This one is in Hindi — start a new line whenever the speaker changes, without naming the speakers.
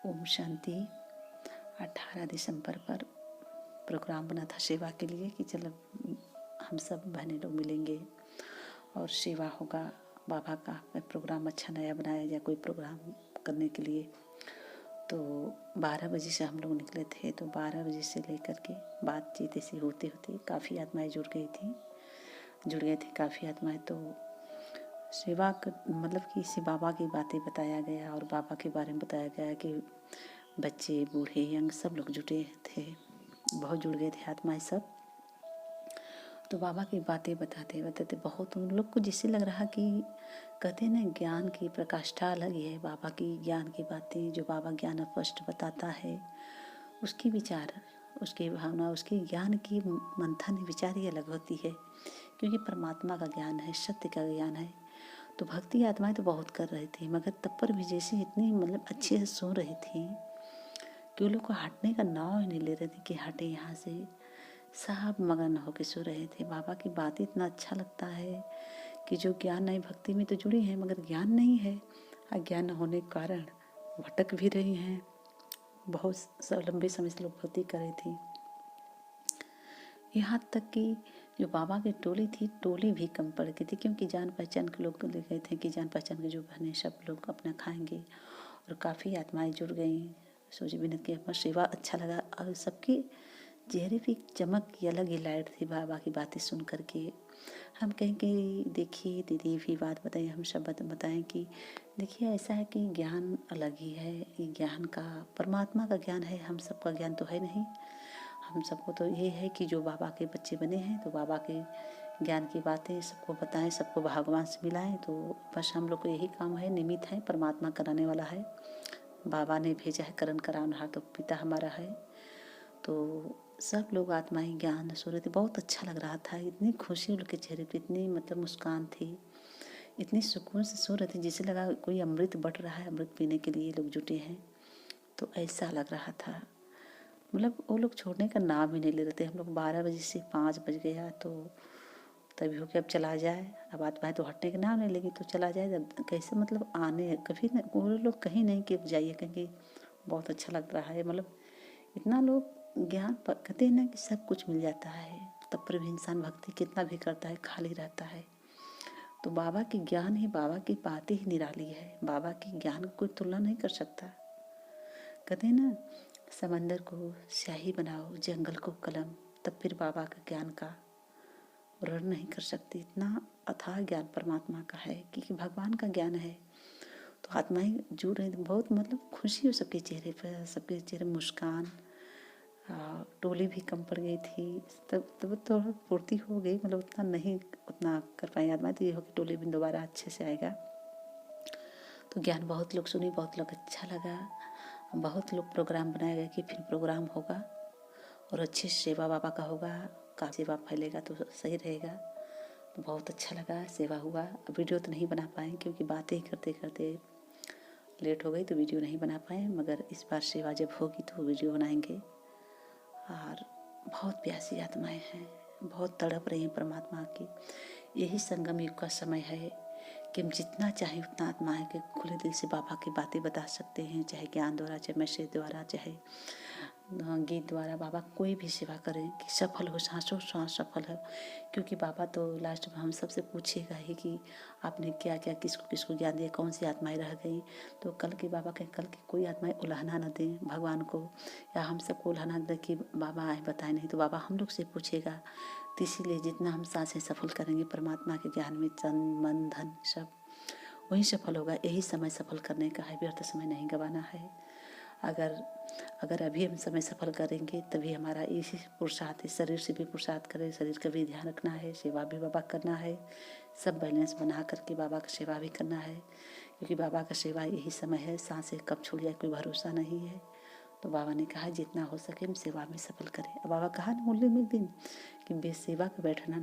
ओम शांति। 18 दिसंबर पर प्रोग्राम बना था सेवा के लिए कि चलो हम सब बहनें लोग मिलेंगे और सेवा होगा। बाबा का प्रोग्राम अच्छा नया बनाया जाए कोई प्रोग्राम करने के लिए। तो 12 बजे से हम लोग निकले थे। तो 12 बजे से लेकर के बातचीत ऐसी होते होते काफ़ी आत्माएं जुड़ गए थे काफ़ी आत्माएं। तो सेवा मतलब कि इसे बाबा की बातें बताया गया और बाबा के बारे में बताया गया कि बच्चे बूढ़े यंग सब लोग जुटे थे, बहुत जुड़ गए थे आत्माएं सब। तो बाबा की बातें बताते बताते बहुत उन लोग को जिससे लग रहा कि कहते ना ज्ञान की प्रकाष्ठा अलग ही है। बाबा की ज्ञान की बातें जो बाबा ज्ञान स्पष्ट बताता है, उसकी विचार, उसकी भावना, उसकी ज्ञान की मंथन विचार ही अलग होती है, क्योंकि परमात्मा का ज्ञान है, सत्य का ज्ञान है। तो भक्ति आत्माएं तो बहुत कर रही थी, मगर तब पर भी जैसे इतनी मतलब अच्छे से सुन रही थी कि उन लोग को हटने का नाम ही नहीं ले रहे थे कि हटे यहाँ से। सब मगन होकर सो रहे थे। बाबा की बातें इतना अच्छा लगता है कि जो ज्ञान नहीं, भक्ति में तो जुड़ी हैं मगर ज्ञान नहीं है, अज्ञान होने के कारण भटक भी रही हैं। बहुत लंबे समय से लोग भक्ति कर रही थी, यहाँ तक कि जो बाबा की टोली थी, टोली भी कम पड़ गई थी, क्योंकि जान पहचान के लोग ले गए थे कि जान पहचान के जो बहने सब लोग अपना खाएंगे। और काफ़ी आत्माएं जुड़ गई। सोची बिनत की अपना सेवा अच्छा लगा और सबके चेहरे पे चमक की अलग ही लाइट थी बाबा की बातें सुन करके। हम कहें कि देखिए दीदी भी बात बताइए, हम सब बताएं कि देखिए ऐसा है कि ज्ञान अलग ही है। ये ज्ञान का परमात्मा का ज्ञान है, हम सबका ज्ञान तो है नहीं। हम सबको तो ये है कि जो बाबा के बच्चे बने हैं तो बाबा के ज्ञान की बातें सबको बताएं, सबको भगवान से मिलाएं। तो बस हम लोग को यही काम है, निमित्त है, परमात्मा कराने वाला है, बाबा ने भेजा है करण कराना, तो पिता हमारा है। तो सब लोग आत्माएं ज्ञान सुन रहे थे, बहुत अच्छा लग रहा था। इतनी खुशी उनके के चेहरे पे, इतनी मतलब मुस्कान थी, इतनी सुकून से सुन रहे थे जैसे लगा कोई अमृत बट रहा है, अमृत पीने के लिए लोग जुटे हैं। तो ऐसा लग रहा था, मतलब वो लोग छोड़ने का नाम ही नहीं ले रहे थे। हम लोग 12 बजे से 5 बज गया तो तभी हो कि अब चला जाए। अब आत्माएं तो हटने का नाम नहीं लेगी, तो चला जाए कैसे, मतलब आने कभी न वो लोग कहीं नहीं कि जाइए, कहेंगे बहुत अच्छा लग रहा है। मतलब इतना लोग ज्ञान कहते हैं ना कि सब कुछ मिल जाता है, तब पर भी इंसान भक्ति कितना भी करता है खाली रहता है। तो बाबा की ज्ञान ही, बाबा की बातें ही निराली है। बाबा की ज्ञान को कोई तुलना नहीं कर सकता। कहते हैं ना, समंदर को स्याही बनाओ, जंगल को कलम, तब फिर बाबा का ज्ञान का वर्णन नहीं कर सकती। इतना अथाह ज्ञान परमात्मा का है कि भगवान का ज्ञान है। तो आत्माएं जुड़ रही, बहुत मतलब खुशी हो सबके चेहरे पर, सबके चेहरे मुस्कान। टोली भी कम पड़ गई थी, तब तो पूर्ति हो गई, मतलब उतना कर पाई आत्माएं। तो ये हो कि टोली भी दोबारा अच्छे से आएगा। तो ज्ञान बहुत लोग सुनी, बहुत लोग अच्छा लगा, बहुत लोग प्रोग्राम बनाया गया कि फिर प्रोग्राम होगा और अच्छी सेवा बाबा का होगा। का सेवा फैलेगा तो सही रहेगा। तो बहुत अच्छा लगा, सेवा हुआ। वीडियो तो नहीं बना पाए क्योंकि बातें करते करते लेट हो गई, तो वीडियो नहीं बना पाए, मगर इस बार सेवा जब होगी तो वीडियो बनाएंगे। और बहुत प्यासी आत्माएं हैं, बहुत तड़प रही हैं परमात्मा की। यही संगम युग का समय है कि हम जितना चाहें उतना आत्माएं के खुले दिल से बाबा की बातें बता सकते हैं, चाहे ज्ञान द्वारा, चाहे मैसेज द्वारा, चाहे गीत द्वारा। बाबा कोई भी सेवा करें कि सफल हो, सांसों सांस सफल हो। क्योंकि बाबा तो लास्ट में हम सबसे पूछेगा ही कि आपने क्या क्या किसको किसको ज्ञान दिया, कौन सी आत्माएं रह गई। तो कल की बाबा कहें कल की कोई आत्माएं उलाहना न दें भगवान को, या हम सबको उलाहना दें कि बाबा आए बताए नहीं, तो बाबा हम लोग से पूछेगा। तो इसीलिए जितना हम सांसें सफल करेंगे परमात्मा के ज्ञान में, तन मन धन सब वही सफल होगा। यही समय सफल करने का है, व्यर्थ समय नहीं गंवाना है। अगर अभी हम समय सफल करेंगे तभी हमारा इसी पुरुषार्थ है। शरीर से भी पुरुषार्थ करें, शरीर का भी ध्यान रखना है, सेवा भी बाबा करना है, सब बैलेंस बना करके बाबा का सेवा भी करना है। क्योंकि बाबा का सेवा यही समय है, सांसें कब छूट जाए कोई भरोसा नहीं है। तो बाबा ने कहा जितना हो सके हम सेवा में सफल करें। अब बाबा कहा ना मुरली में एक दिन कि बेसेवा का बैठना